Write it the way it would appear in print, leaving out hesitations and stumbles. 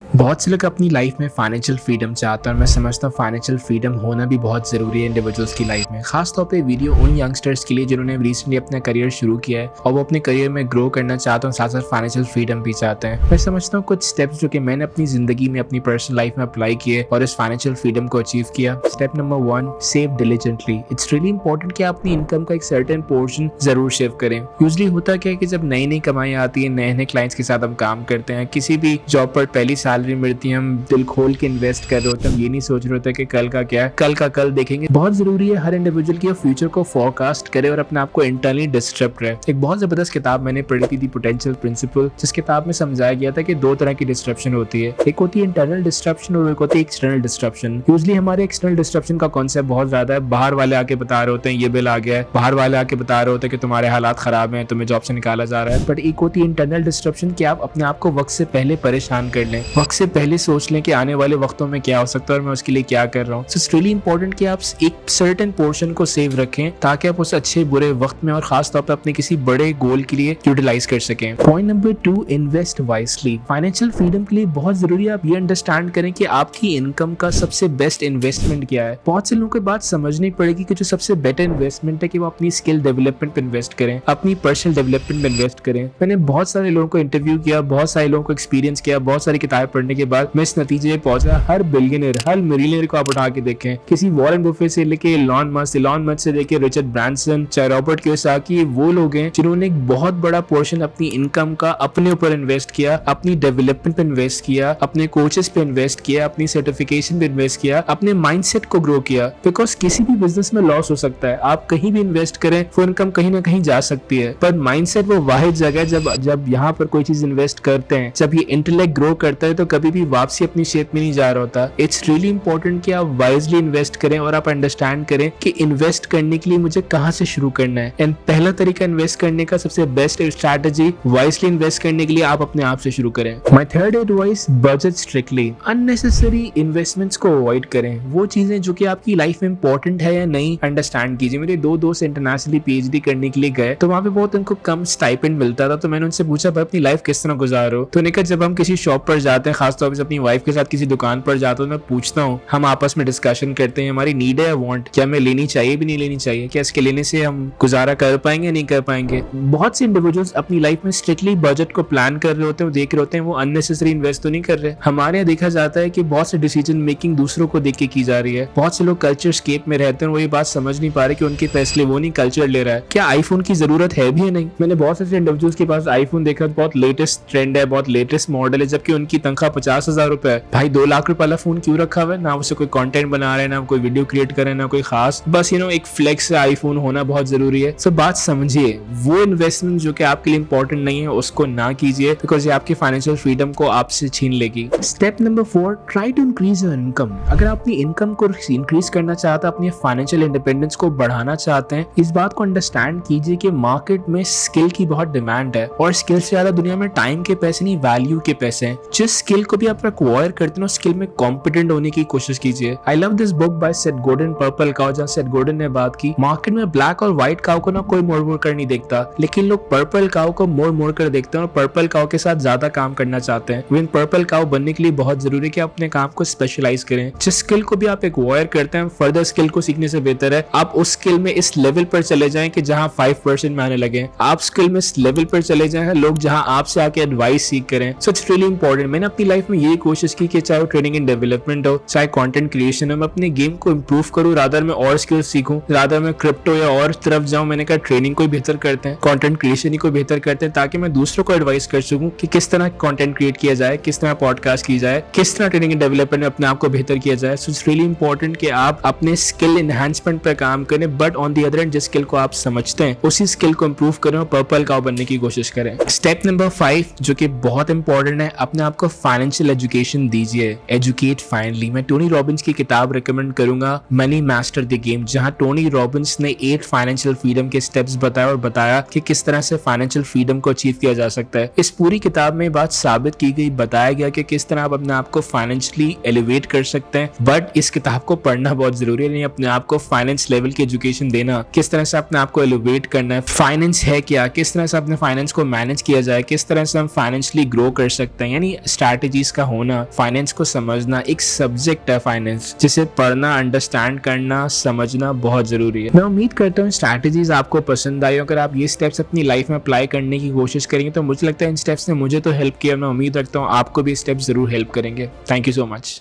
बहुत से लोग अपनी लाइफ में फाइनेंशियल फ्रीडम चाहते हैं और मैं समझता हूँ फाइनेंशियल फ्रीडम होना भी बहुत ज़रूरी है इंडिविजुअल्स की लाइफ में। खास तौर पे वीडियो उन यंगस्टर्स के लिए जिन्होंने रिसेंटली अपना करियर शुरू किया है और वो अपने करियर में ग्रो करना चाहते हैं, साथ साथ फाइनेंशियल फ्रीडम भी चाहते हैं। मैं समझता हूँ कुछ स्टेप्स जो कि मैंने अपनी जिंदगी में अपनी पर्सनल लाइफ में अप्लाई किए और इस फाइनेंशियल फ्रीडम को अचीव किया। Step number 1, save diligently. It's really important कि आप अपनी इनकम का एक सर्टेन पोर्शन जरूर सेव करें। यूजली होता क्या है कि जब नई नई कमाई आती है, नए नए क्लाइंट्स के साथ हम काम करते हैं, किसी भी जॉब पर पहली सैलरी मिलती है, हम दिल खोल के इन्वेस्ट कर रहे होते हैं, हम ये नहीं सोच रहे होते कि कल का क्या है, कल का कल देखेंगे। बहुत जरूरी है हर इंडिविजुअल की फ्यूचर को फोरकास्ट करे और अपने आप को इंटरनली डिस्टर्ब रहे। एक बहुत जबरदस्त किताब मैंने पढ़ी थी, दी पोटेंशियल प्रिंसिपल, जिस किताब में समझाया गया था कि दो तरह की डिस्ट्रप्शन होती है। एक होती है इंटरनल डिस्ट्रप्शन और एक होती है एक्सटर्नल डिस्ट्रप्शन। यूजली हमारे एक्सटर्नल डिस्ट्रप्शन का कॉन्सेप्ट बहुत ज्यादा है। बाहर वाले आके बता रहे होते हैं ये बिल आ गया है, बाहर वाले आके बता रहे होते हैं कि तुम्हारे हालात खराब हैं, तुम्हें जॉब से निकाला जा रहा है। बट एक होती है इंटरनल डिस्ट्रप्शन कि आप अपने आप को वक्त से पहले परेशान कर लें, वक्त से पहले सोच लें कि आने वाले वक्तों में क्या हो सकता है और मैं उसके लिए क्या कर रहा हूँ। सो इट्स रियली इंपॉर्टेंट कि आप एक सर्टेन पोर्शन को सेव रखें ताकि आप उस अच्छे बुरे वक्त में और खास तौर पर अपने किसी बड़े गोल के लिए यूटिलाइज कर सकें। Point number 2, invest wisely. Financial freedom के लिए बहुत जरूरी है आप ये अंडरस्टैंड करें कि आपकी इनकम का सबसे बेस्ट इन्वेस्टमेंट क्या है। बहुत से लोगों को बात समझनी पड़ेगी कि जो सबसे बेटर इन्वेस्टमेंट है कि वो अपनी स्किल डेवलपमेंट पे इन्वेस्ट करें, अपनी पर्सनल डेवलपमेंट पे इन्वेस्ट करें। मैंने बहुत सारे लोगों को इंटरव्यू किया, बहुत सारे लोगों को एक्सपीरियंस किया, बहुत सारी किताबें पढ़ने के बाद मैं इस नतीजे में पहुंचा, हर बिलियनर, हर मिलियनर को आप उठा के देखें, किसी वॉरेन बफेट से लेके इलॉन मस्क से लेके रिचर्ड ब्रांसन, चाहे रॉबर्ट कियोसाकी, वो लोग हैं जिन्होंने एक बहुत बड़ा पोर्शन अपनी इनकम का अपने ऊपर इन्वेस्ट किया, अपनी डेवलपमेंट पे इन्वेस्ट किया, अपने कोचेस पे इन्वेस्ट किया, अपनी सर्टिफिकेशन पे इन्वेस्ट किया, अपने माइंडसेट को ग्रो किया। बिकॉज किसी भी बिजनेस में लॉस हो सकता है, आप कहीं भी इन्वेस्ट करें वो इनकम कहीं ना कहीं जा सकती है, पर माइंडसेट वो वाहिद जगह है जब यहाँ पर कोई चीज इन्वेस्ट करते हैं, जब ये इंटेलेक्ट ग्रो करता है तो कभी भी वापसी अपनी शेप में नहीं जा रहा होता। इट्स रियली इंपॉर्टेंट कि आप वाइजली इन्वेस्ट करें और आप अंडरस्टैंड करें कि इन्वेस्ट करने के लिए मुझे कहां से शुरू करना है। एंड पहला तरीका इन्वेस्ट करने का सबसे बेस्ट स्ट्रैटेजी, वाइजली इन्वेस्ट करने के लिए आप अपने आप से शुरू करें। My third advice, budget strictly. Unnecessary investments को अवॉइड करें। वो चीजें जो कि आपकी लाइफ में इंपॉर्टेंट है या नहीं, अंडरस्टैंड कीजिए। मेरे दो दोस्त इंटरनेशनली पीएचडी करने के लिए गए तो वहां पे बहुत उनको कम स्टाइपेंड मिलता था, तो मैंने उनसे पूछा भाई अपनी लाइफ किस तरह गुजार रहे हो। तो उन्होंने कहा जब हम किसी शॉप पर जाते हैं, खासतौर पर अपनी वाइफ के साथ किसी दुकान पर जाते हैं, मैं पूछता हूँ, हम आपस में डिस्कशन करते हैं हमारी नीड है या वांट, क्या हमें लेनी चाहिए भी नहीं लेनी चाहिए, क्या इसके लेने से हम गुजारा कर पाएंगे नहीं कर पाएंगे। बहुत से इंडिविजुअल्स अपनी लाइफ में स्ट्रिक्टली बजट को प्लान कर रहे होते हैं, वो देख रहे होते हैं वो अननेसेसरी इन्वेस्ट तो नहीं कर रहे। हमारे यहाँ देखा जाता है कि बहुत से डिसीजन मेकिंग दूसरों को देख के की जा रही है। बहुत से लोग कल्चर स्केप में रहते हैं, वो ये बात समझ नहीं पा रहे कि उनके फैसले वो नहीं कल्चर ले रहा है। क्या आईफोन की जरूरत है भी या नहीं। मैंने बहुत से इंडिविजुअल्स के पास आईफोन देखा, बहुत लेटेस्ट ट्रेंड है, बहुत लेटेस्ट मॉडल है, जबकि उनकी तनख्वाह 50,000 रुपए है। भाई 2 लाख रुपए वाला फोन क्यों रखा हुआ है? ना उसे कोई कंटेंट बना रहे हैं, ना कोई वीडियो क्रिएट कर रहे हैं, ना कोई खास, बस एक फ्लेक्स आईफोन होना बहुत जरूरी है। सो बात समझिए, वो इन्वेस्टमेंट जो कि आपके लिए इंपॉर्टेंट नहीं है उसको ना कीजिए, बिकॉज ये आपकी फाइनेंशियल फ्रीडम को आपसे छीन लेगी। Step number 4, try to increase your income. अगर आप अपनी इनकम को इंक्रीज करना चाहते हैं, अपनी फाइनेंशियल इंडिपेंडेंस को बढ़ाना चाहते हैं, इस बात को अंडरस्टैंड कीजिए कि मार्केट में स्किल की बहुत डिमांड है और स्किल से ज्यादा दुनिया में टाइम के पैसे नहीं, वैल्यू के पैसे हैं। जिस स्किल को भी आप एक्वायर करते हैं उस स्किल में कॉम्पिटेंट होने की कोशिश कीजिए। I love this book by Seth Gordon, purple cow, जहाँ सेथ गोर्डन ने बात की, मार्केट में ब्लैक और व्हाइट काउ को ना कोई मोड़ कर नहीं देखता, लेकिन लोग पर्पल काउ को मोड़ कर देखते हैं और पर्पल काउ के साथ ज्यादा काम करना चाहते हैं। विन पर्पल काउ बनने के लिए बहुत जरूरी है कि आप अपने काम को स्पेशलाइज करें। जिस स्किल को भी आप एक्वायर करते हैं, फर्दर स्किल को सीखने से बेहतर है आप उस स्किल में इस लेवल पर चले जाएं कि जहां 5% में आने लगे। आप स्किल में इस लेवल पर चले जाएं लोग जहां आपसे आके एडवाइस सीख करें। So it's really important. मैंने अपनी लाइफ में यही कोशिश की कि चाहे वो ट्रेनिंग एंड डेवलपमेंट हो, चाहे कंटेंट क्रिएशन हो, मैं अपने गेम को इंप्रूव करूं, रादर मैं और स्किल्स सीखूं, रादर मैं क्रिप्टो या और तरफ जाऊं। मैंने कहा ट्रेनिंग को बेहतर करते हैं, कंटेंट क्रिएशन को बेहतर करते हैं, ताकि मैं दूसरों को एडवाइस कर सकूं कि किस तरह कंटेंट क्रिएट किया जाए, किस तरह पॉडकास्ट की जाए, किस तरह ट्रेनिंग एंड डेवलपमेंट में अपने आप को बेहतर किया जाए। सो इट्स रियली इंपॉर्टेंट कि आप अपने स्किल एनहांसमेंट पर काम करें, but on the other and जिस स्किल को आप समझते हैं उसी स्किल को इंप्रूव करें और पर्पल काउ बनने की कोशिश करें। स्टेप नंबर 5 जो कि बहुत इंपॉर्टेंट है, अपने आप को फाइनेंशियल एजुकेशन दीजिए। Educate finally. मैं टोनी रॉबिन्स की किताब रिकमेंड करूंगा, मनी मास्टर द गेम, जहां टोनी रॉबिन्स ने 8 फाइनेंशियल फ्रीडम के स्टेप्स बताए और बताया कि किस तरह से फाइनेंशियल फ्रीडम को अचीव किया जा सकता है। इस पूरी किताब में बात साबित की गई, बताया गया कि किस तरह आप अपने आप को फाइनेंशियली एलिवेट कर सकते हैं। बट इस किताब को पढ़ना बहुत जरूरी है, नहीं अपने आप को फाइनेंस लेवल की एजुकेशन देना, किस तरह से अपने आप को एलिवेट करना है, फाइनेंस है क्या, किस तरह से अपने फाइनेंस को मैनेज किया जाए, किस तरह से हम फाइनेंशियली ग्रो कर सकते हैं, यानी स्ट्रैटेजी स्ट्रैटेजीज का होना, फाइनेंस को समझना, एक सब्जेक्ट है फाइनेंस जिसे पढ़ना, अंडरस्टैंड करना, समझना बहुत जरूरी है। मैं उम्मीद करता हूँ स्ट्रैटेजीज आपको पसंद आई। अगर आप ये स्टेप्स अपनी लाइफ में अप्लाई करने की कोशिश करेंगे तो मुझे लगता है इन स्टेप्स ने मुझे तो हेल्प किया। मैं उम्मीद रखता हूँ आपको भी स्टेप्स जरूर हेल्प करेंगे। Thank you so much.